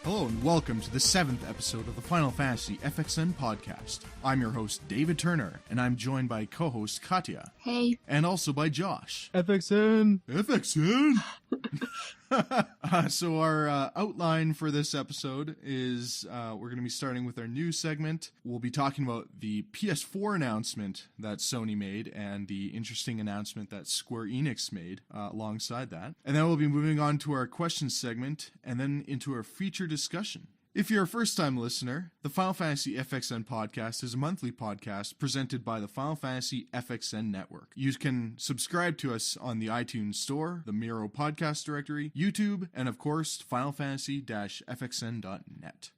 Hello and welcome to the 7th episode of the Final Fantasy FXN podcast. I'm your host, David Turner, and I'm joined by co-host Katya. Hey. And also by Josh. FXN! FXN! So our outline for this episode is we're going to be starting with our news segment. We'll be talking about the PS4 announcement that Sony made and the interesting announcement that Square Enix made alongside that. And then we'll be moving on to our questions segment and then into our feature discussion. If you're a first-time listener, the Final Fantasy FXN podcast is a monthly podcast presented by the Final Fantasy FXN network. You can subscribe to us on the iTunes Store, the Miro podcast directory, YouTube, and of course, finalfantasy-fxn.net.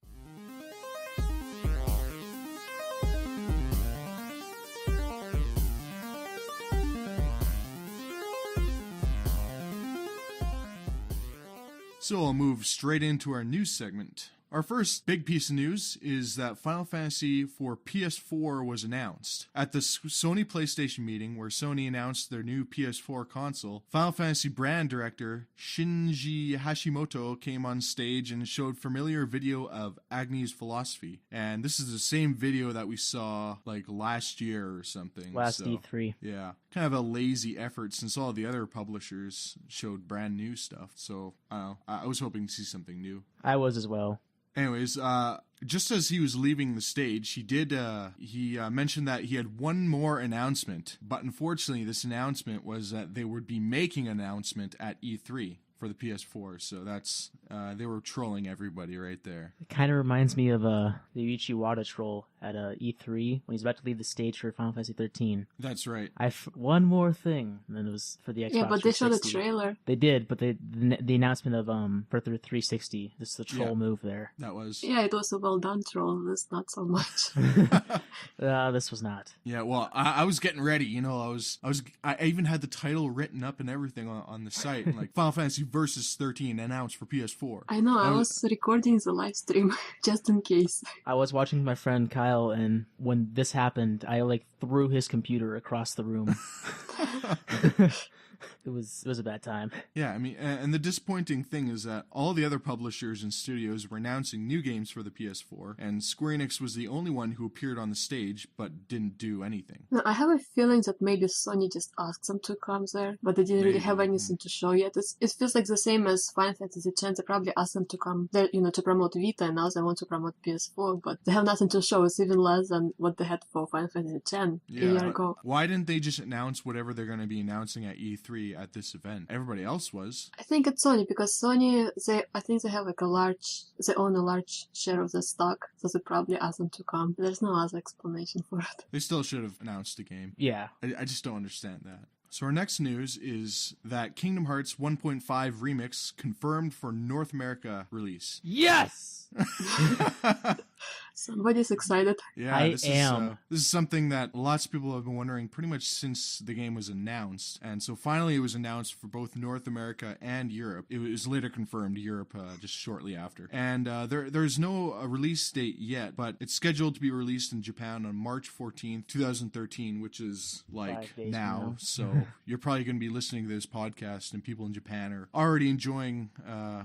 So I'll move straight into our news segment. Our first big piece of news is that Final Fantasy for PS4 was announced. At the Sony PlayStation meeting where Sony announced their new PS4 console, Final Fantasy brand director Shinji Hashimoto came on stage and showed familiar video of Agni's philosophy. And this is the same video that we saw like last year or something. Last E3. Yeah. Kind of a lazy effort since all the other publishers showed brand new stuff. So, I was hoping to see something new. I was as well. Anyways, just as he was leaving the stage, he mentioned that he had one more announcement, but unfortunately this announcement was that they would be making an announcement at E3 for the PS4, so that's, they were trolling everybody right there. It kind of reminds me of the Yuichi Wada troll at E3 when he's about to leave the stage for Final Fantasy XIII. That's right. One more thing, and then it was for the Xbox 360. Yeah, but they showed a trailer. They did, but the announcement of for the 360, this is the troll move there. That was. Yeah, it was a well done troll. This not so much. This was not. Yeah, well, I was getting ready. You know, I even had the title written up and everything on the site, like Final Fantasy Versus XIII announced for PS4. I know. I was recording the live stream just in case. I was watching my friend Kyle, and when this happened, I threw his computer across the room. It was a bad time. Yeah, I mean, and the disappointing thing is that all the other publishers and studios were announcing new games for the PS4, and Square Enix was the only one who appeared on the stage but didn't do anything. No, I have a feeling that maybe Sony just asked them to come there, but they didn't really have anything to show yet. It feels like the same as Final Fantasy X. They probably asked them to come there, to promote Vita, and now they want to promote PS4, but they have nothing to show. It's even less than what they had for Final Fantasy X a year ago. Why didn't they just announce whatever they're going to be announcing at E3 at this event? Everybody else was. I think it's Sony, because Sony, I think they have they own a large share of the stock, so they probably asked them to come. There's no other explanation for it. They still should have announced the game. Yeah. I just don't understand that. So our next news is that Kingdom Hearts 1.5 Remix confirmed for North America release. Yes! Somebody's excited. Yeah, this is something that lots of people have been wondering pretty much since the game was announced. And so finally it was announced for both North America and Europe. It was later confirmed Europe just shortly after. And there's no release date yet, but it's scheduled to be released in Japan on March 14th, 2013, which is now. So you're probably going to be listening to this podcast and people in Japan are already enjoying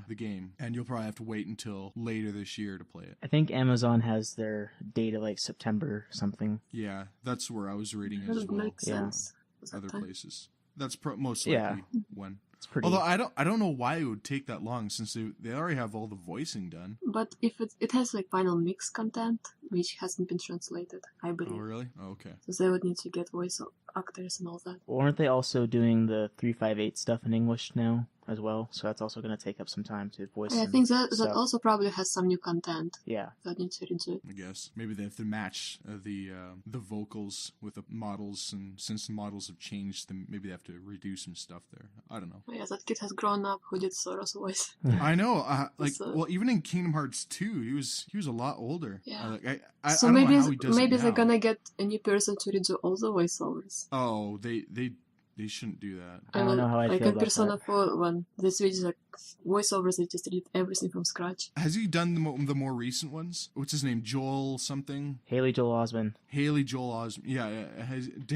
the game. And you'll probably have to wait until later this year to play it. I think Amazon has their date of September something. Yeah, that's where I was reading as well. Makes sense. Other places. That's most likely when. It's pretty. Although I don't know why it would take that long since they already have all the voicing done. But if it has final mix content, which hasn't been translated, I believe. Oh really? Oh, okay. So they would need to get voice actors and all that. Well, aren't they also doing the 358 stuff in English now as well? So that's also going to take up some time to voice. I think that also probably has some new content. Yeah. That needs to redo it. I guess maybe they have to match the vocals with the models, and since the models have changed, then maybe they have to redo some stuff there. I don't know. Oh, yeah, that kid has grown up. Who did Sora's voice? I know. Well, even in Kingdom Hearts 2, he was a lot older. Yeah. I so don't maybe know how he does maybe it they're now. gonna get a new person to redo all the voiceovers. Oh, they shouldn't do that. I don't know how I feel in about Persona that. 4, when they switched the voiceovers that just read everything from scratch. Has he done the more recent ones? What's his name? Joel something? Haley Joel Osment. Haley Joel Osment. Yeah.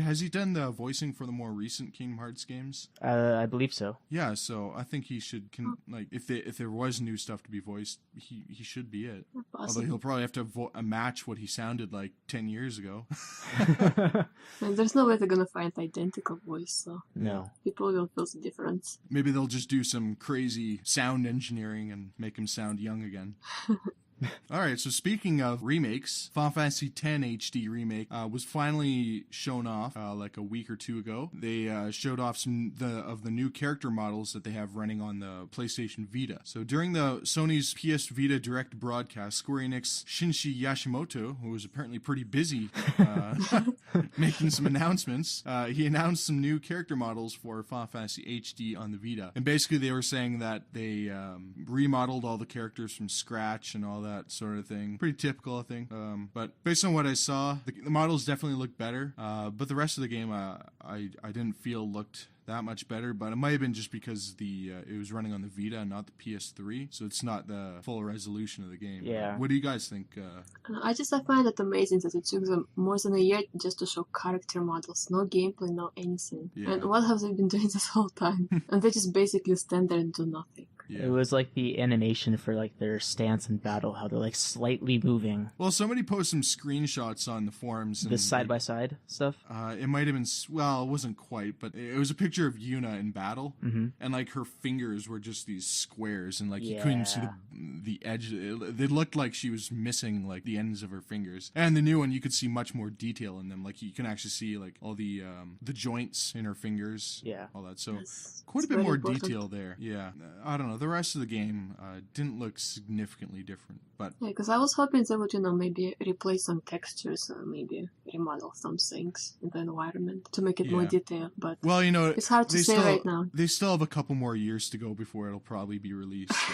Has he done the voicing for the more recent Kingdom Hearts games? I believe so. Yeah, so I think he should like if there was new stuff to be voiced, he should be it. Although he'll probably have to match what he sounded like 10 years ago. And there's no way they're gonna find identical voice, so No. people will feel the difference. Maybe they'll just do some crazy sound engineering and make him sound young again. All right, so speaking of remakes, Final Fantasy X HD remake was finally shown off like a week or two ago. They showed off some of the new character models that they have running on the PlayStation Vita. So during the Sony's PS Vita Direct broadcast, Square Enix Shinji Yashimoto, who was apparently pretty busy making some announcements, he announced some new character models for Final Fantasy HD on the Vita. And basically they were saying that they remodeled all the characters from scratch and all that sort of thing. Pretty typical, I think. But based on what I saw, the models definitely look better. But the rest of the game, I didn't feel looked that much better, but it might have been just because it was running on the Vita and not the PS3, so it's not the full resolution of the game. Yeah. What do you guys think? I find it amazing that it took them more than a year just to show character models. No gameplay, no anything. Yeah. And what have they been doing this whole time? And they just basically stand there and do nothing. Yeah. It was like the animation for like their stance in battle, how they're like slightly moving. Well, somebody posted some screenshots on the forums. And The side-by-side stuff. It might have been, well, it wasn't quite, but it was a picture of Yuna in battle, and like her fingers were just these squares, and like you couldn't see the edge. They looked like she was missing like the ends of her fingers. And the new one, you could see much more detail in them. Like you can actually see like all the joints in her fingers. Yeah. All that. So Yes, quite a it's bit very more important. detail there. Yeah. I don't know. The rest of the game didn't look significantly different, but Yeah, because I was hoping they would, maybe replace some textures or maybe remodel some things in the environment to make it more Yeah. detailed. But well, it's hard to say right now. They still have a couple more years to go before it'll probably be released. So.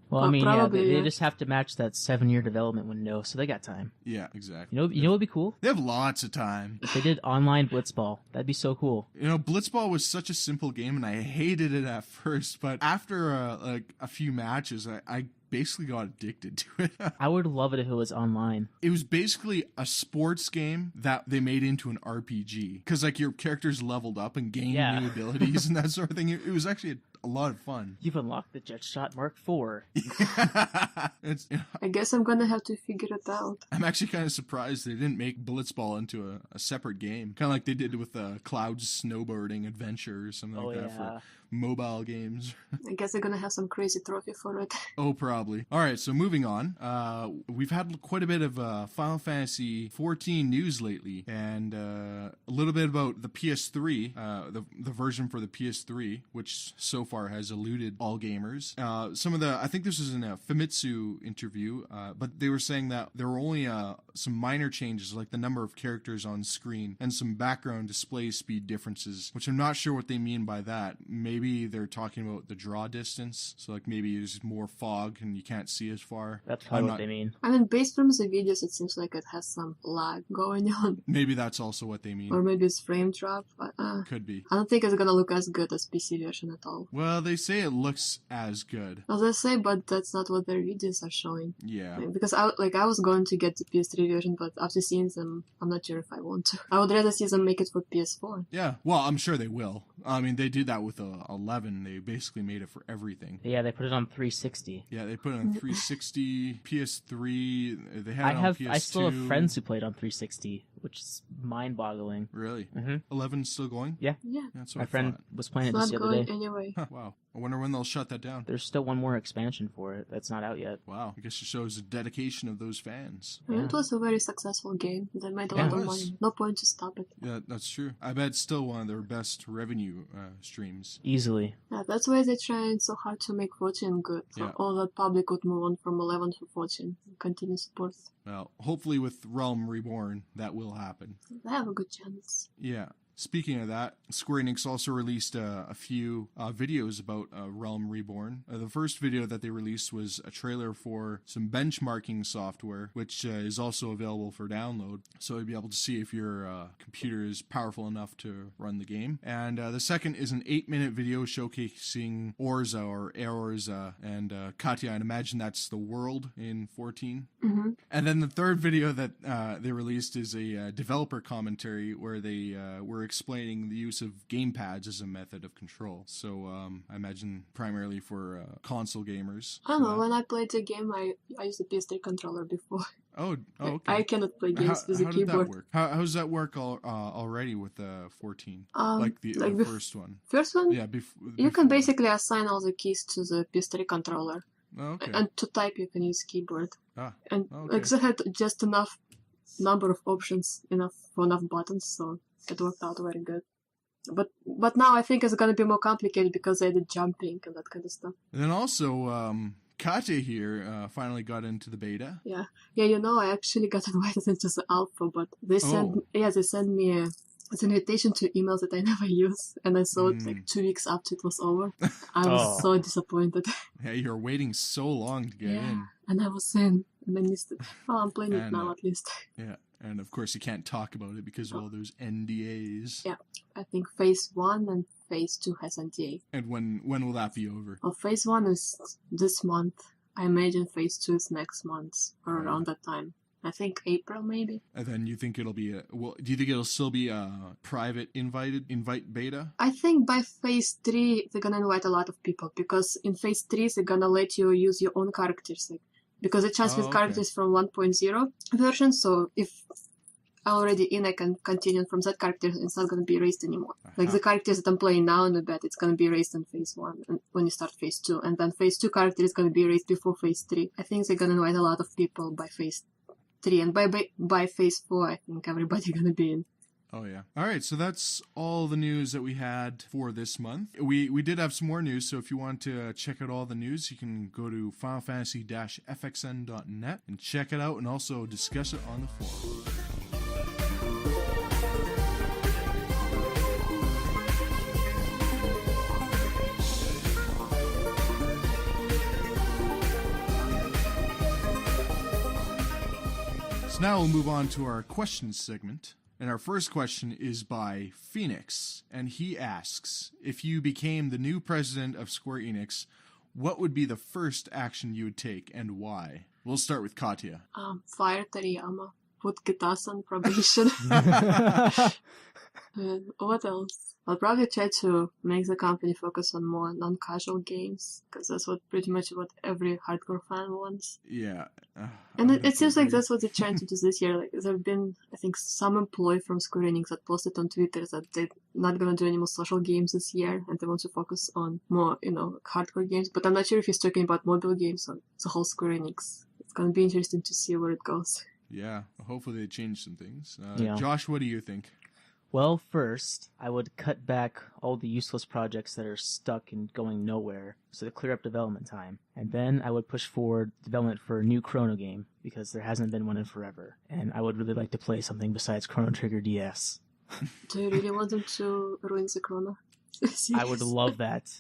Well, Well, I mean, probably, they yeah. just have to match that 7-year development window, so they got time. Yeah, exactly. You know, what'd be cool? They have lots of time. If they did online blitzball, that'd be so cool. Blitzball was such a simple game, and I hated it at first. But after a few matches, I basically got addicted to it. I would love it if it was online. It was basically a sports game that they made into an RPG, because like your characters leveled up and gained new abilities and that sort of thing. It was actually a lot of fun. You've unlocked the Jetshot Mark IV. I guess I'm gonna have to figure it out. I'm actually kind of surprised they didn't make Blitzball into a separate game, kind of like they did with Cloud's Snowboarding Adventure or something like that for mobile games. I guess they're gonna have some crazy trophy for it. Oh, probably. All right, so moving on. We've had quite a bit of Final Fantasy XIV news lately, and a little bit about the PS3, the version for the PS3, which so far has eluded all gamers. I think this was in a Famitsu interview, but they were saying that there were only some minor changes, like the number of characters on screen and some background display speed differences, which I'm not sure what they mean by that. Maybe they're talking about the draw distance, so like maybe there's more fog and you can't see as far. That's probably what they mean. I mean, based from the videos, it seems like it has some lag going on. Maybe that's also what they mean. Or maybe it's frame drop. But, could be. I don't think it's gonna look as good as PC version at all. Well, they say it looks as good. As I say, but that's not what their videos are showing. Yeah. Because I was going to get the PS3 version, but after seeing them, I'm not sure if I want to. I would rather see them make it for PS4. Yeah. Well, I'm sure they will. I mean, they did that with 11. They basically made it for everything. Yeah, they put it on 360. Yeah, they put it on 360, PS3. They had it on PS2. I still have friends who played on 360, which is mind-boggling. Really? Mm-hmm. 11's still going? Yeah. Yeah. That's what My friend was playing It's it just not the other going day. anyway. Huh, wow. I wonder when they'll shut that down. There's still one more expansion for it that's not out yet. Wow. I guess it shows the dedication of those fans. I mean, it was a very successful game. They made a lot of money. No point to stop it. Yeah, that's true. I bet it's still one of their best revenue streams. Easily. Yeah, that's why they're trying so hard to make 14 good. So all the public would move on from 11 to 14 and continue support. Well, hopefully with Realm Reborn, that will happen. They have a good chance. Yeah. Speaking of that, Square Enix also released a few videos about Realm Reborn. The first video that they released was a trailer for some benchmarking software, which is also available for download. So you'll be able to see if your computer is powerful enough to run the game. And the second is an 8-minute video showcasing Orza or Eorza and Katya. I'd imagine that's the world in 14. Mm-hmm. And then the third video that they released is a developer commentary where they were explaining the use of gamepads as a method of control. So I imagine primarily for console gamers. I don't know, when I played the game, I used a PS3 controller before. Oh, okay. I cannot play games with a how keyboard. Did that work? How does that work already with 14? Like the first one? First one? Yeah, you can basically assign all the keys to the PS3 controller. Oh, okay. And to type, you can use keyboard. And okay. they had just enough number of options, enough buttons, so it worked out very good. But now I think it's gonna be more complicated because they did jumping and that kind of stuff. And then also, Katya here finally got into the beta. Yeah, I actually got invited into the alpha, but they sent me an invitation to emails that I never use, and I saw it like 2 weeks after it was over. I was so disappointed. Yeah, you were waiting so long to get in. And I was in, and I missed it. Oh, I'm playing it now at least. Yeah, and of course you can't talk about it because of all those NDAs. Yeah, I think Phase 1 and Phase 2 has NDA. And when will that be over? Well, Phase 1 is this month. I imagine Phase 2 is next month, or around that time. I think April, maybe. And then you think it'll be do you think it'll still be a private invite beta? I think by Phase 3, they're gonna invite a lot of people, because in Phase 3, they're gonna let you use your own characters, because it comes with characters from 1.0 version, so if I'm already in, I can continue from that character, and it's not gonna be erased anymore. Like the characters that I'm playing now in the beta, it's gonna be erased in Phase 1, and when you start Phase 2, and then Phase 2 character is gonna be erased before Phase 3. I think they're gonna invite a lot of people by Phase 3, and by Phase 4, I think everybody gonna be in. Oh, yeah. All right, so that's all the news that we had for this month. We did have some more news, so if you want to check out all the news, you can go to finalfantasy-fxn.net and check it out and also discuss it on the forum. So now we'll move on to our questions segment. And our first question is by Phoenix, and he asks, if you became the new president of Square Enix, what would be the first action you would take and why? We'll start with Katya. Fire Toriyama. Put Kitase on probation. And what else? I'll probably try to make the company focus on more non-casual games, because that's pretty much what every hardcore fan wants. Yeah. And it seems like that's what they're trying to do this year. Like, there have been, I think, some employee from Square Enix that posted on Twitter that they're not going to do any more social games this year, and they want to focus on more, hardcore games. But I'm not sure if he's talking about mobile games or the whole Square Enix. It's going to be interesting to see where it goes. Yeah, hopefully they change some things. Yeah. Josh, what do you think? Well, first, I would cut back all the useless projects that are stuck and going nowhere, so to clear up development time. And then I would push forward development for a new Chrono game, because there hasn't been one in forever. And I would really like to play something besides Chrono Trigger DS. Do you really want them to ruin the Chrono? I would love that.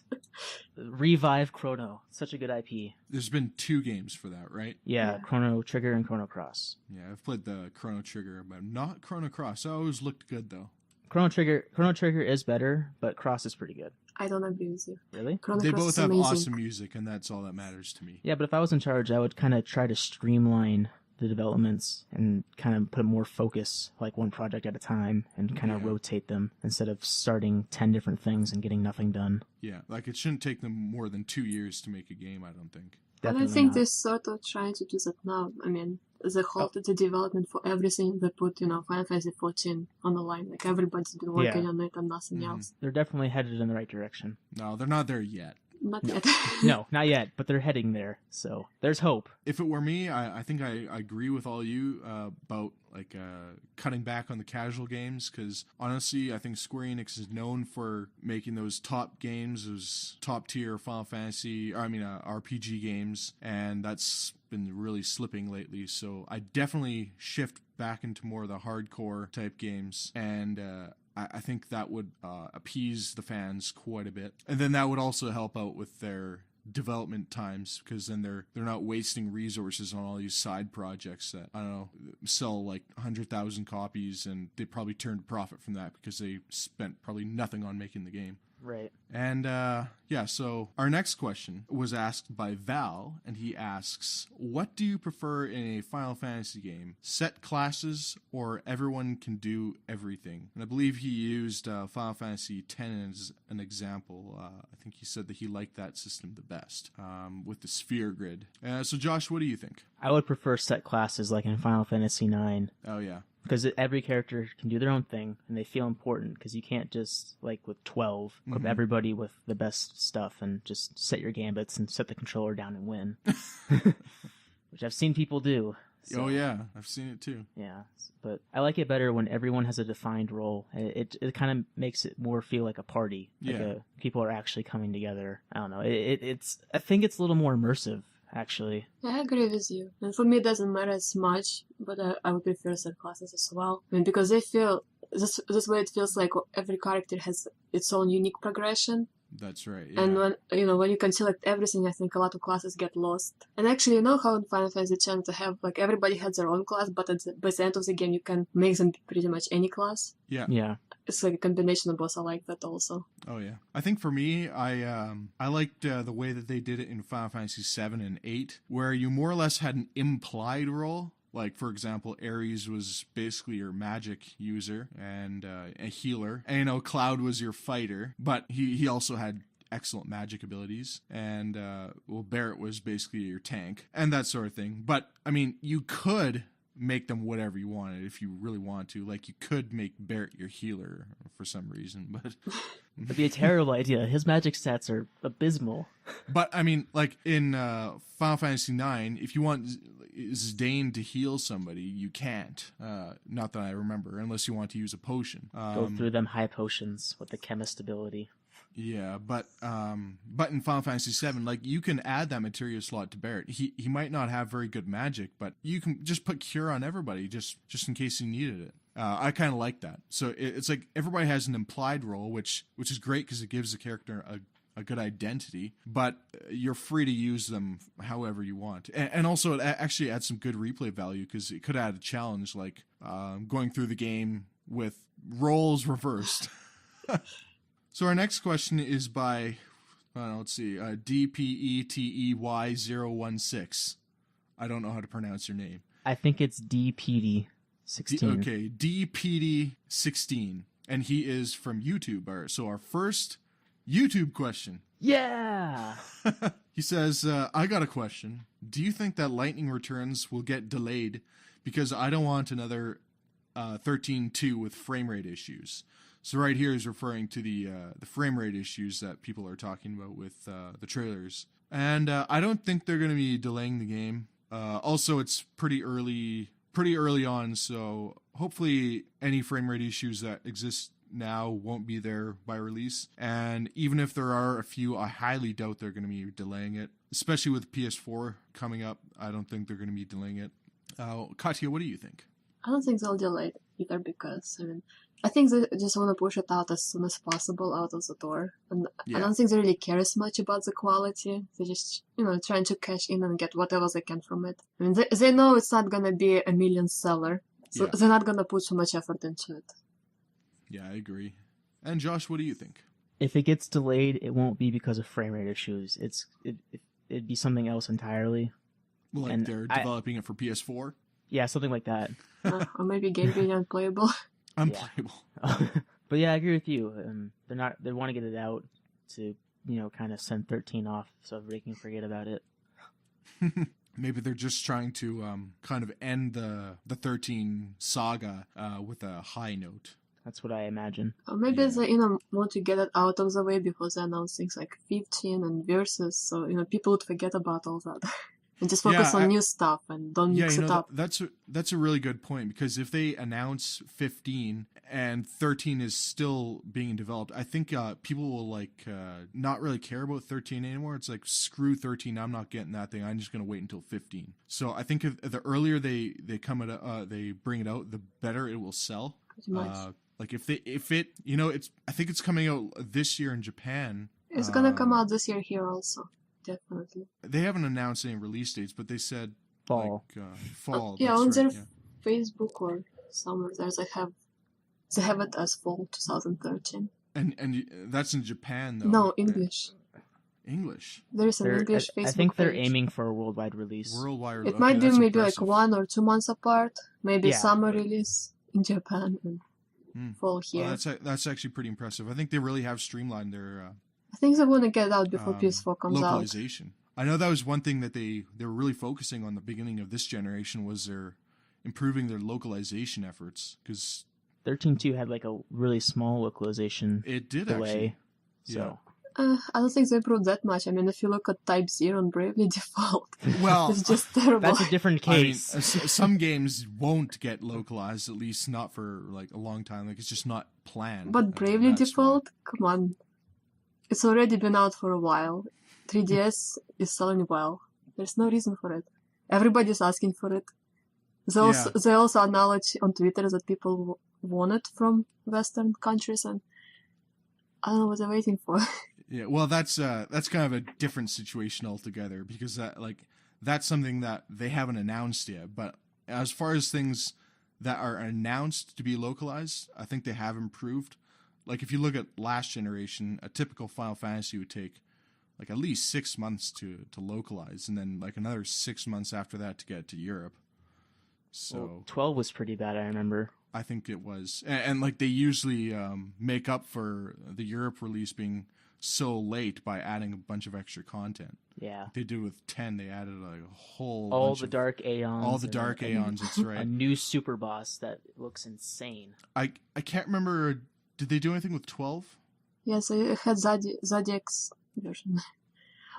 Revive Chrono. Such a good IP. There's been 2 games for that, right? Yeah, Chrono Trigger and Chrono Cross. Yeah, I've played the Chrono Trigger, but not Chrono Cross. It always looked good, though. Chrono Trigger is better, but Cross is pretty good. I don't agree with you. Really? They both have awesome music, and that's all that matters to me. Yeah, but if I was in charge, I would kind of try to streamline the developments and kind of put more focus, like one project at a time, and kind of rotate them instead of starting 10 different things and getting nothing done. Yeah, like it shouldn't take them more than 2 years to make a game, I don't think. And I think they're sort of trying to do that now. I mean, they halted the development for everything. They put, Final Fantasy XIV on the line. Like, everybody's been working on it and nothing else. They're definitely headed in the right direction. No, they're not there yet. Not yet. No, not yet, but they're heading there, so there's hope. If it were me, I think I agree with all you about cutting back on the casual games, because honestly, I think Square Enix is known for making those top games, those top tier Final Fantasy, RPG games, and that's been really slipping lately. So I definitely shift back into more of the hardcore type games, and I think that would appease the fans quite a bit. And then that would also help out with their development times, because then they're not wasting resources on all these side projects that, I don't know, sell like 100,000 copies, and they probably turned a profit from that because they spent probably nothing on making the game. Right. And so our next question was asked by Val, and he asks, what do you prefer in a Final Fantasy game? Set classes or everyone can do everything? And I believe he used Final Fantasy X as an example. I think he said that he liked that system the best, with the sphere grid. So Josh, what do you think? I would prefer set classes like in Final Fantasy IX. Oh, yeah. Because every character can do their own thing, and they feel important, because you can't just, like with 12, equip everybody with the best stuff and just set your gambits and set the controller down and win. Which I've seen people do. So, oh, yeah. I've seen it too. Yeah. But I like it better when everyone has a defined role. It kind of makes it more feel like a party. Like people are actually coming together. I don't know. I think it's a little more immersive, actually. I agree with you. And for me, it doesn't matter as much, but I would prefer set classes as well. I mean, because they feel, this way it feels like every character has its own unique progression. That's right. Yeah. And when you can select everything, I think a lot of classes get lost. And actually, you know how in Final Fantasy X to have, like, everybody has their own class, but by the end of the game, you can make them pretty much any class. Yeah. Yeah. It's like a combination of both. I like that also. Oh, yeah. I think for me, I liked the way that they did it in Final Fantasy VII and VIII, where you more or less had an implied role. Like, for example, Ares was basically your magic user and a healer. And, Cloud was your fighter, but he also had excellent magic abilities. And, Barrett was basically your tank and that sort of thing. But, I mean, you could make them whatever you wanted if you really want to. Like, you could make Barrett your healer for some reason, but... It'd be a terrible idea. His magic stats are abysmal. But, I mean, like, in Final Fantasy IX, if you want Zidane to heal somebody, you can't. Not that I remember, unless you want to use a potion. Go through them high potions with the chemist ability. Yeah, but in Final Fantasy VII, like, you can add that materia slot to Barrett. He might not have very good magic, but you can just put Cure on everybody just in case you needed it. I kind of like that. So it's like everybody has an implied role, which is great because it gives the character a good identity, but you're free to use them however you want. And also it actually adds some good replay value, because it could add a challenge, like going through the game with roles reversed. So our next question is by, let's see, DPETEY016. I don't know how to pronounce your name. I think it's DPD16. Okay, DPD16. And he is from YouTube. So our first YouTube question. Yeah! He says, I got a question. Do you think that Lightning Returns will get delayed? Because I don't want another 13.2 with frame rate issues. So right here is referring to the frame rate issues that people are talking about with the trailers. And I don't think they're going to be delaying the game. Also, it's pretty early on, so hopefully any frame rate issues that exist now won't be there by release. And even if there are a few, I highly doubt they're going to be delaying it. Especially with PS4 coming up, I don't think they're going to be delaying it. Katya, what do you think? I don't think they'll delay it either, because, I think they just want to push it out as soon as possible out of the door. And I don't think they really care as much about the quality. They're just, trying to cash in and get whatever they can from it. They know it's not going to be a million seller, so they're not going to put so much effort into it. Yeah, I agree. And Josh, what do you think? If it gets delayed, it won't be because of frame rate issues. It'd be something else entirely. Like they're developing it for PS4? Yeah, something like that. Or maybe game being unplayable. Unplayable. Yeah. But yeah, I agree with you. They want to get it out to, kind of send 13 off so everybody can forget about it. Maybe they're just trying to kind of end the 13 saga with a high note. That's what I imagine. Or maybe they, want to get it out of the way before they announce things like 15 and Versus, so, people would forget about all that. And just focus on new stuff and don't mix it up. That's a really good point, because if they announce 15 and 13 is still being developed, I think people will not really care about 13 anymore. It's like, screw 13, I'm not getting that thing. I'm just going to wait until 15. So I think if the earlier they bring it out, the better it will sell. Pretty much. Like if it, you know, I think it's coming out this year in Japan. It's gonna come out this year here also, definitely. They haven't announced any release dates, but they said Fall. like fall. Yeah, that's on right, their Facebook or somewhere they have it as fall 2013. And that's in Japan though. No, English. English. There's an English Facebook I think they're page. aiming for a worldwide release. Worldwide. It might be that's maybe impressive. like 1 or 2 months apart. Maybe Yeah. summer release in Japan and fall here. Well, that's actually pretty impressive. I think they really have streamlined their I think they want to get out before PS4 comes out. localization. I know that was one thing that they were really focusing on the beginning of this generation was their improving their localization efforts because 13.2 had like a really small localization it did delay. actually. So I don't think they improved that much. I mean, if you look at Type 0 on Bravely Default, Well, it's just terrible. that's a different I mean, case. some games won't get localized, at least not for like a long time. Like it's just not planned. But Bravely That's Default, come on. It's already been out for a while. 3DS is selling well. There's no reason for it. Everybody's asking for it. They also acknowledge on Twitter that people want it from Western countries, and I don't know what they're waiting for. Yeah, well, that's kind of a different situation altogether because that's something that they haven't announced yet. But as far as things that are announced to be localized, I think they have improved. Like if you look at last generation, a typical Final Fantasy would take like at least 6 months to localize, and then like another 6 months after that to get to Europe. So Well, 12 was pretty bad, I remember. I think it was, and like they usually make up for the Europe release being so late by adding a bunch of extra content. Yeah. They did with 10. They added like a whole All bunch the of, dark aeons. all the and dark aeons. That's A right. new super boss that looks insane. I can't remember. Did they do anything with 12? Yes, it had Zodiac's version.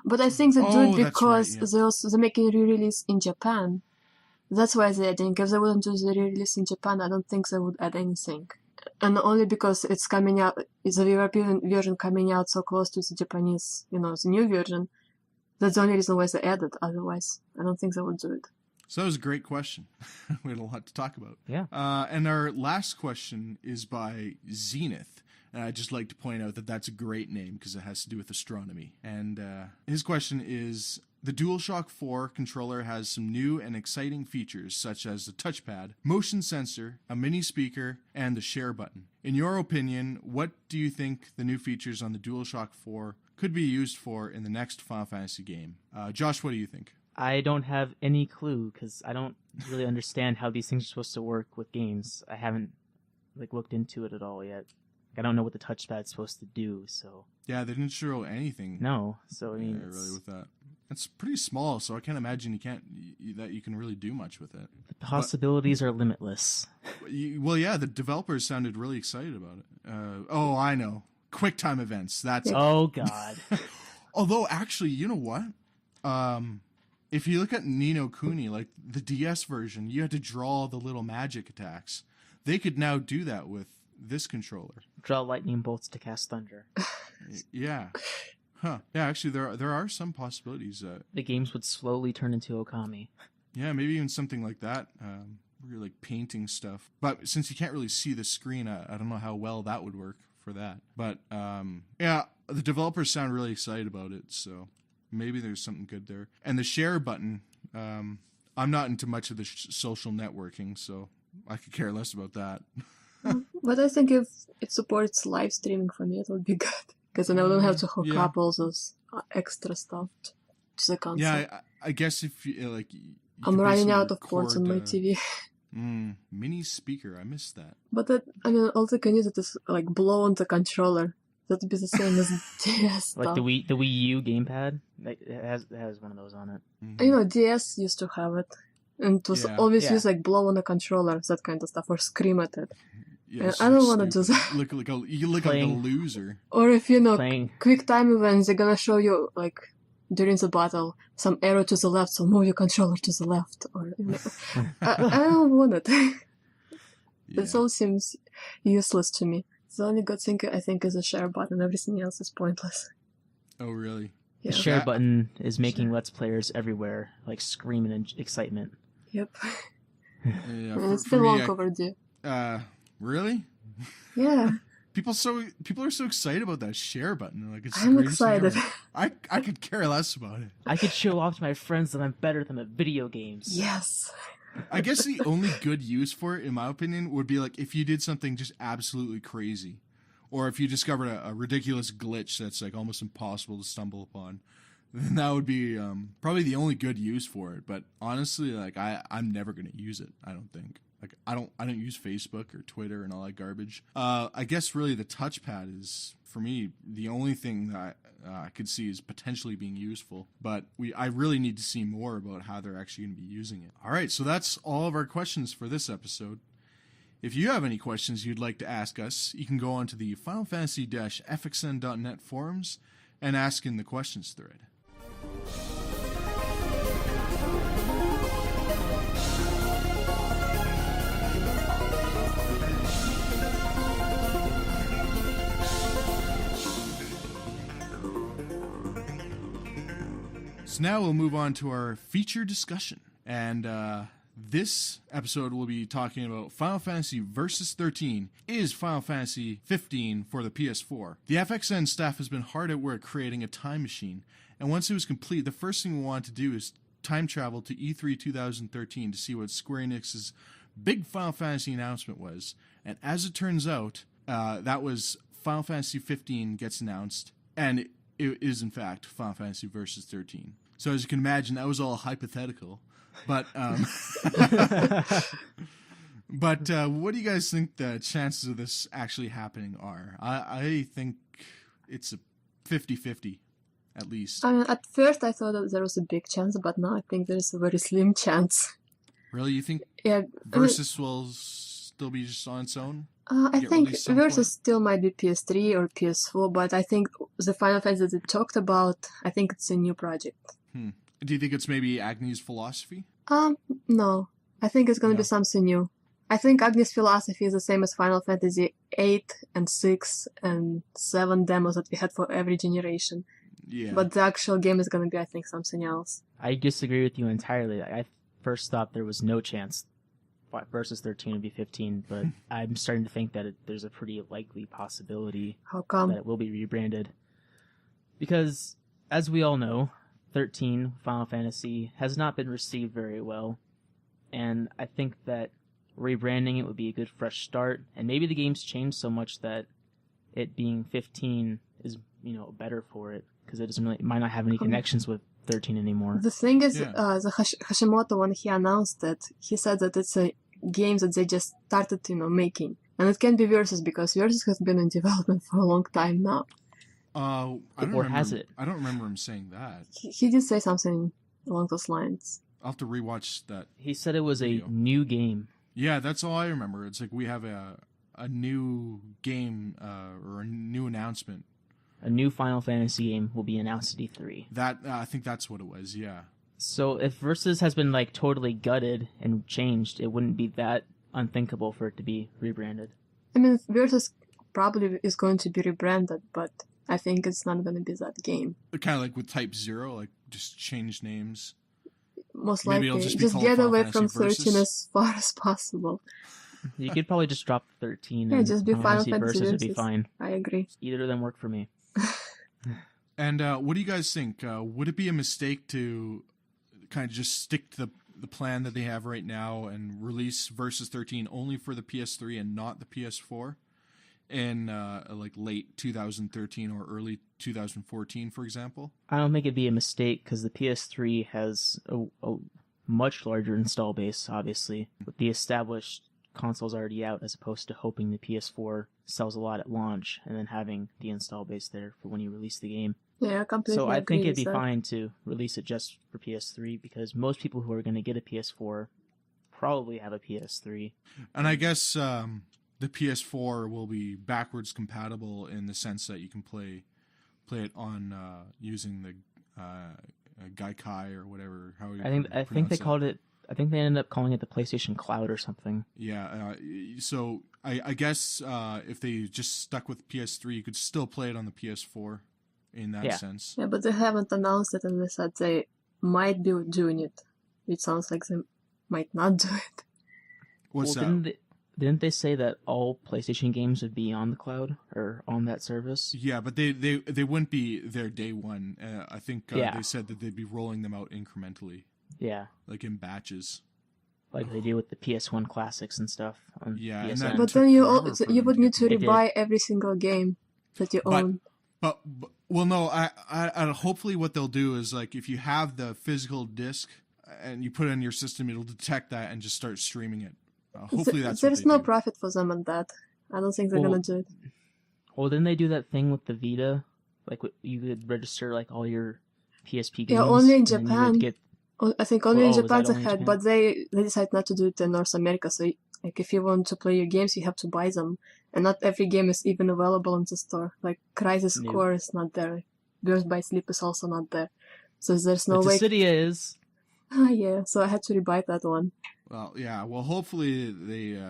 But I think they do Oh, it that's right, because yeah. they're making a re-release in Japan. That's why they're adding. If they wouldn't do the re-release in Japan, I don't think they would add anything. And only because it's coming out, it's the European version coming out so close to the Japanese, the new version. That's the only reason why they added. Otherwise, I don't think they would do it. So that was a great question. We had a lot to talk about. Yeah. And our last question is by Zenith. And I'd just like to point out that that's a great name because it has to do with astronomy. And his question is, the DualShock 4 controller has some new and exciting features such as the touchpad, motion sensor, a mini speaker, and the share button. In your opinion, what do you think the new features on the DualShock 4 could be used for in the next Final Fantasy game? Josh, what do you think? I don't have any clue because I don't really understand how these things are supposed to work with games. I haven't looked into it at all yet. I don't know what the touchpad's supposed to do, so... Yeah, they didn't show anything. No, so I mean... really with that. It's pretty small, so I can't imagine you can really do much with it. The possibilities are limitless. Well, yeah, the developers sounded really excited about it. Oh, I know. QuickTime events. That's Oh, God. Although, actually, you know what? If you look at Ni no Kuni, like the DS version, you had to draw the little magic attacks. They could now do that with this controller. Draw lightning bolts to cast thunder. Yeah. Huh. Yeah, actually, there are some possibilities. The games would slowly turn into Okami. Yeah, maybe even something like that. Where you're like painting stuff. But since you can't really see the screen, I don't know how well that would work for that. But yeah, the developers sound really excited about it, so maybe there's something good there. And the share button, I'm not into much of the social networking, so I could care less about that. But I think if it supports live streaming for me, it would be good. Because then I don't have to hook up all those extra stuff to the console. Yeah, I guess if you I'm running out of ports on my TV. Mini speaker, I missed that. But all they can use it is blow on the controller. That'd be the same as DS stuff. Like the Wii U gamepad, it has one of those on it. Mm-hmm. DS used to have it, and it was always used blow on the controller, that kind of stuff, or scream at it. Yeah, I don't want to do that. You look like a loser. Or if quick time events, they're gonna show you during the battle some arrow to the left, so move your controller to the left. Or I don't want it. This all seems useless to me. The only good thing I think is a share button. Everything else is pointless. Oh really? The Yeah. share button is making Let's Players everywhere screaming in excitement. Yep. Yeah, It's been long overdue. Really? Yeah. People are so excited about that share button. They're like, it's the I'm greatest thing excited. ever. I could care less about it. I could show off to my friends that I'm better than at video games. Yes. I guess the only good use for it, in my opinion, would be like if you did something just absolutely crazy, or if you discovered a ridiculous glitch that's like almost impossible to stumble upon. Then that would be probably the only good use for it. But honestly, like I'm never gonna use it. I don't think. Like I don't use Facebook or Twitter and all that garbage. I guess really the touchpad is for me the only thing that I could see is potentially being useful. But I really need to see more about how they're actually going to be using it. All right, so that's all of our questions for this episode. If you have any questions you'd like to ask us, you can go on to the Final Fantasy-FXN.net forums and ask in the questions thread. So now we'll move on to our feature discussion. And this episode will be talking about Final Fantasy Versus XIII is Final Fantasy XV for the PS4. The FXN staff has been hard at work creating a time machine, and once it was complete, the first thing we wanted to do is time travel to E3 2013 to see what Square Enix's big Final Fantasy announcement was. And as it turns out, that was Final Fantasy XV gets announced, and it is in fact Final Fantasy Versus XIII. So as you can imagine, that was all hypothetical. But but what do you guys think the chances of this actually happening are? I think it's a 50-50 at least. I mean, at first I thought that there was a big chance, but now I think there's a very slim chance. Really? You think Yeah. Versus will still be just on its own? I Get think released some Versus point? still might be PS3 or PS4, but I think the Final Fantasy that they talked about, I think it's a new project. Do you think it's maybe Agni's philosophy? No. I think it's gonna No. be something new. I think Agni's philosophy is the same as Final Fantasy 8 and 6 and 7 demos that we had for every generation. Yeah. But the actual game is gonna be, I think, something else. I disagree with you entirely. I first thought there was no chance Versus 13 would be 15, but I'm starting to think that there's a pretty likely possibility How come? that it will be rebranded. Because, as we all know, 13, Final Fantasy, has not been received very well, and I think that rebranding it would be a good fresh start, and maybe the game's changed so much that it being 15 is, better for it, because it might not have any connections with 13 anymore. The thing is, Yeah. the Hashimoto, when he announced it, he said that it's a game that they just started, making. And it can be Versus, because Versus has been in development for a long time now. I don't Or remember, has it? I don't remember him saying that. He did say something along those lines. I'll have to rewatch that. He said it was a Video. new game. Yeah, that's all I remember. It's like we have a new game or a new announcement. A new Final Fantasy game will be announced at E3. That I think that's what it was. Yeah. So if Versus has been totally gutted and changed, it wouldn't be that unthinkable for it to be rebranded. I mean, Versus probably is going to be rebranded, but I think it's not going to be that game. Kind of like with Type 0, like just change names. Most Maybe it'll likely. just be Just called get Final away Fantasy from 13 Versus. as far as possible. You could probably just drop 13 Yeah, and just be Final Fantasy Versus would be Versus. fine. I agree. Either of them work for me. And what do you guys think? Would it be a mistake to kind of just stick to the plan that they have right now and release Versus 13 only for the PS3 and not the PS4 in late 2013 or early 2014, for example? I don't think it'd be a mistake because the PS3 has a much larger install base, obviously, with the established consoles already out, as opposed to hoping the PS4 sells a lot at launch and then having the install base there for when you release the game. Yeah, I completely So I agree think it'd with be that. fine to release it just for PS3 because most people who are going to get a PS4 probably have a PS3. And I guess the PS4 will be backwards compatible in the sense that you can play it on using the Gaikai or whatever. How you I think they pronounce called it. I think they ended up calling it the PlayStation Cloud or something. Yeah, so I guess if they just stuck with PS3, you could still play it on the PS4 in that sense. Yeah, but they haven't announced it, and they said they might be doing it. It sounds like they might not do it. What's Well, that? Didn't they say that all PlayStation games would be on the cloud or on that service? Yeah, but they wouldn't be there day one. I think they said that they'd be rolling them out incrementally. Yeah. Like in batches. Like they do with the PS1 classics and stuff. On Yeah, PSN. But then you would need to rebuy every single game that you own. But well, no. I hopefully what they'll do is like if you have the physical disc and you put it in your system, it'll detect that and just start streaming it. Hopefully there's no profit for them on that. I don't think they're gonna do it. Well, didn't they do that thing with the Vita? Like you could register like all your PSP games. Yeah, only in Japan. I think only in Japan's ahead, but they decided not to do it in North America. So like if you want to play your games, you have to buy them, and not every game is even available in the store. Like Crisis Core is not there. Birth by Sleep is also not there. So there's no way. Dissidia is. Ah, yeah. So I had to rebuy that one. Well, yeah. Well, hopefully they.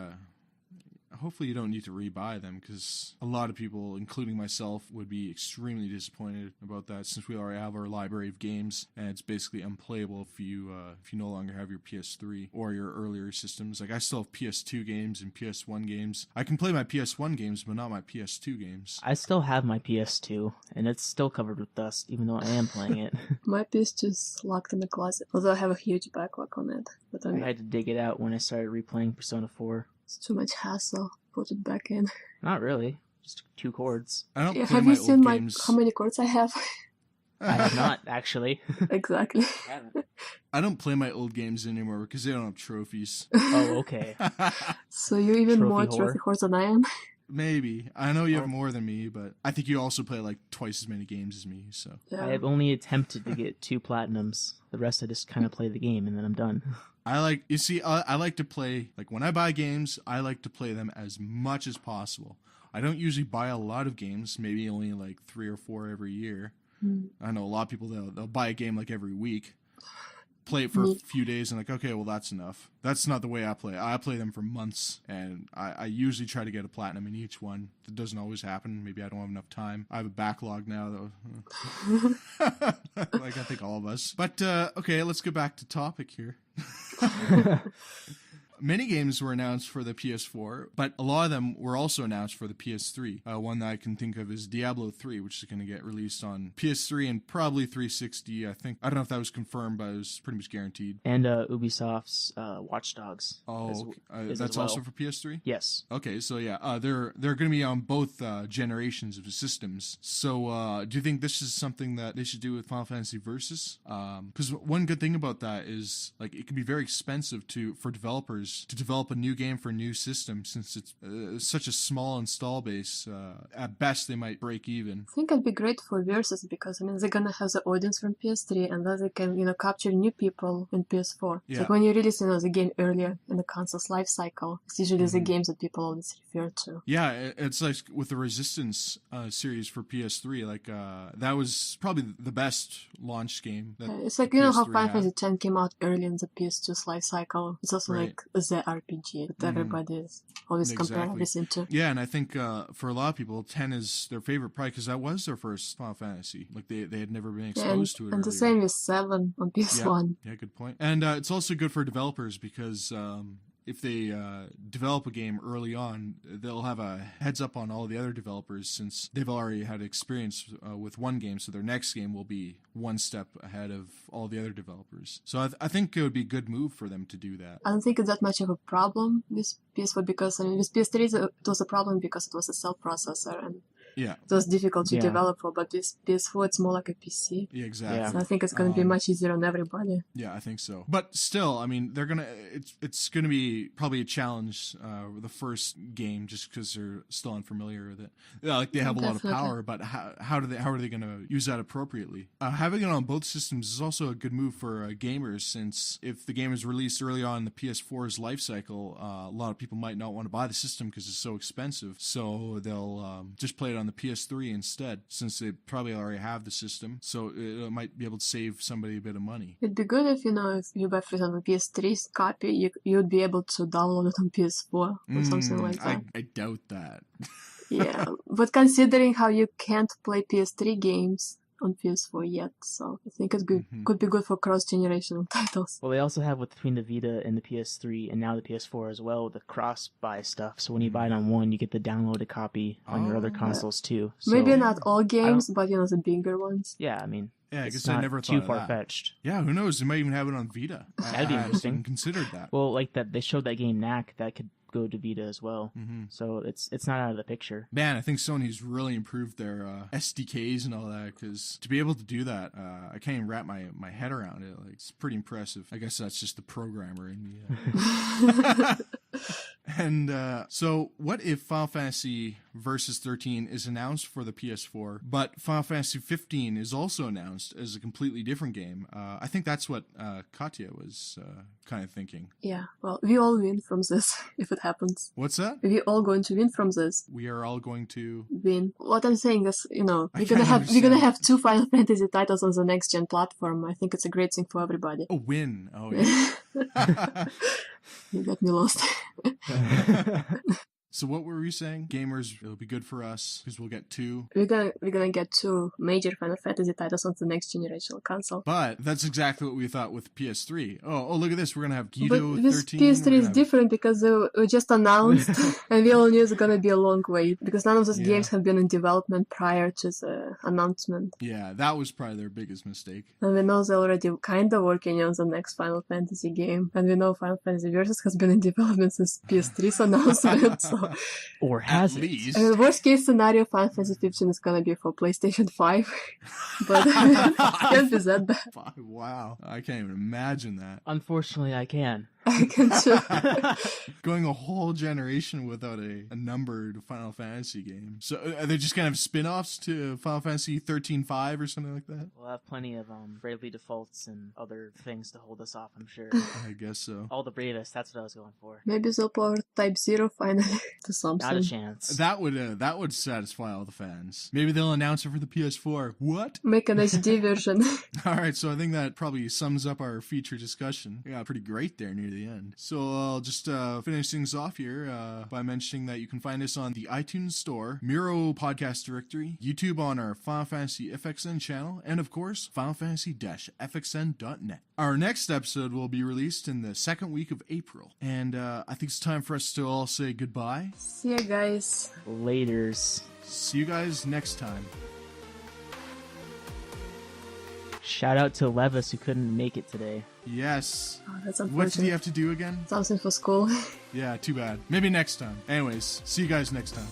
Hopefully you don't need to rebuy them because a lot of people, including myself, would be extremely disappointed about that since we already have our library of games and it's basically unplayable if you no longer have your PS3 or your earlier systems. Like I still have PS2 games and PS1 games. I can play my PS1 games, but not my PS2 games. I still have my PS2 and it's still covered with dust, even though I am playing it. My PS2 is locked in the closet, although I have a huge backlog on it. But I had to dig it out when I started replaying Persona 4. It's too much hassle. Put it back in. Not really. Just 2 chords. I don't play have my you seen old games. how many chords I have? I have not, actually. Exactly. I don't play my old games anymore because they don't have trophies. Oh, okay. So you're even more trophy whores than I am? Maybe. I know you have more than me, but I think you also play like twice as many games as me, so. Yeah. I have only attempted to get 2 platinums. The rest I just kind of play the game and then I'm done. I like to play, like when I buy games, I like to play them as much as possible. I don't usually buy a lot of games, maybe only like 3 or 4 every year. I know a lot of people, they'll buy a game like every week, play it for a few days and like, okay, well that's enough. That's not the way I play. I play them for months and I usually try to get a platinum in each one. That doesn't always happen. Maybe I don't have enough time. I have a backlog now though. Like I think all of us. But okay, let's get back to topic here. Many games were announced for the PS4, but a lot of them were also announced for the PS3. One that I can think of is Diablo 3, which is going to get released on PS3 and probably 360, I think. I don't know if that was confirmed, but it was pretty much guaranteed. And Ubisoft's Watch Dogs. Oh, that's also for PS3? Yes. Okay, so yeah, they're going to be on both generations of systems. So do you think this is something that they should do with Final Fantasy Versus? Because one good thing about that is like it can be very expensive for developers to develop a new game for a new system since it's such a small install base. At best, they might break even. I think it'd be great for Versus because, I mean, they're gonna have the audience from PS3 and then they can, capture new people in PS4. Yeah. Like when you release, the game earlier in the console's life cycle, it's usually the games that people always refer to. Yeah, it's like with the Resistance series for PS3, like that was probably the best launch game. It's like, how Final Fantasy X came out early in the PS2's life cycle. It's also like the RPG that everybody is always comparing everything to. Yeah, and I think for a lot of people, 10 is their favorite probably because that was their first Final Fantasy. Like they had never been exposed to it. And the same with 7 on PS1. Yeah, good point. And it's also good for developers because if they develop a game early on, they'll have a heads up on all the other developers since they've already had experience with one game, so their next game will be one step ahead of all the other developers. So I think it would be a good move for them to do that. I don't think it's that much of a problem with PS4 because, with PS3 it was a problem because it was a cell processor and it was difficult to develop for, but this PS4 it's more like a PC. Yeah, exactly. So I think it's going to be much easier on everybody. Yeah, I think so. But still, I mean, it's going to be probably a challenge the first game just because they're still unfamiliar with it. Yeah, like they have a lot of power, but how are they going to use that appropriately? Having it on both systems is also a good move for gamers since if the game is released early on in the PS4's life cycle, a lot of people might not want to buy the system because it's so expensive. So they'll just play it on the PS3 instead, since they probably already have the system, so it might be able to save somebody a bit of money. It'd be good if if you buy, for example, PS3's copy, you would be able to download it on PS4 or something like that. I doubt that. Yeah, but considering how you can't play PS3 games on PS4 yet, so I think it could be good for cross-generational titles. Well, they also have between the Vita and the PS3 and now the PS4 as well, the cross-buy stuff. So when you buy it on one, you get the downloaded copy on your other consoles too. So, maybe not all games, but the bigger ones. Yeah, I mean, yeah, I it's guess not I never too thought of that. far-fetched. Yeah, who knows? They might even have it on Vita. That'd be I interesting. hadn't considered that. Well, like that, they showed that game Knack that could go to Vita as well. So it's not out of the picture. Man, I think Sony's really improved their SDKs and all that, because to be able to do that, I can't even wrap my head around it. Like, it's pretty impressive. I guess that's just the programmer in me. And so what if Final Fantasy Versus XIII is announced for the PS4, but Final Fantasy 15 is also announced as a completely different game? I think that's what Katya was kind of thinking. Yeah, well, we all win from this if it happens. What's that? We're all going to win from this. We are all going to win. What I'm saying is, we're gonna have 2 Final Fantasy titles on the next gen platform. I think it's a great thing for everybody. Oh, win. Oh, yeah. You got me lost. So what were we saying? Gamers, it'll be good for us because we'll get 2. We're gonna get 2 major Final Fantasy titles on the next generational console. But that's exactly what we thought with PS3. Oh, look at this. We're gonna have Guido But this 13. PS3 is different because we just announced, and we all knew it's gonna be a long wait because none of those games have been in development prior to the announcement. Yeah, that was probably their biggest mistake. And we know they're already kind of working on the next Final Fantasy game, and we know Final Fantasy Versus has been in development since PS3's announcement. So. Or has At it? least. I mean, worst case scenario, Final Fantasy 15 is gonna be for PlayStation 5, but it can't be that bad. Wow, I can't even imagine that. Unfortunately, I can. I can too. Going a whole generation without a numbered Final Fantasy game. So are they just gonna have spin-offs to Final Fantasy 13-5 or something like that? We'll have plenty of bravely defaults and other things to hold us off, I'm sure. I guess so. All the bravest, that's what I was going for. Maybe they'll port Type 0 finally to something. Not a chance. That would satisfy all the fans. Maybe they'll announce it for the PS4. What? Make an HD version. Alright, so I think that probably sums up our feature discussion. We got pretty great there near the end. So I'll just finish things off here by mentioning that you can find us on the iTunes Store, Miro Podcast Directory, YouTube on our Final Fantasy FXN channel, and of course, FinalFantasy-FXN.net. Our next episode will be released in the second week of April, and I think it's time for us to all say goodbye. See ya, guys. Laters. See you guys next time. Shout out to Levis who couldn't make it today. Yes. Oh, that's What did unfortunate. he have to do again? Something for school. Yeah, too bad. Maybe next time. Anyways, see you guys next time.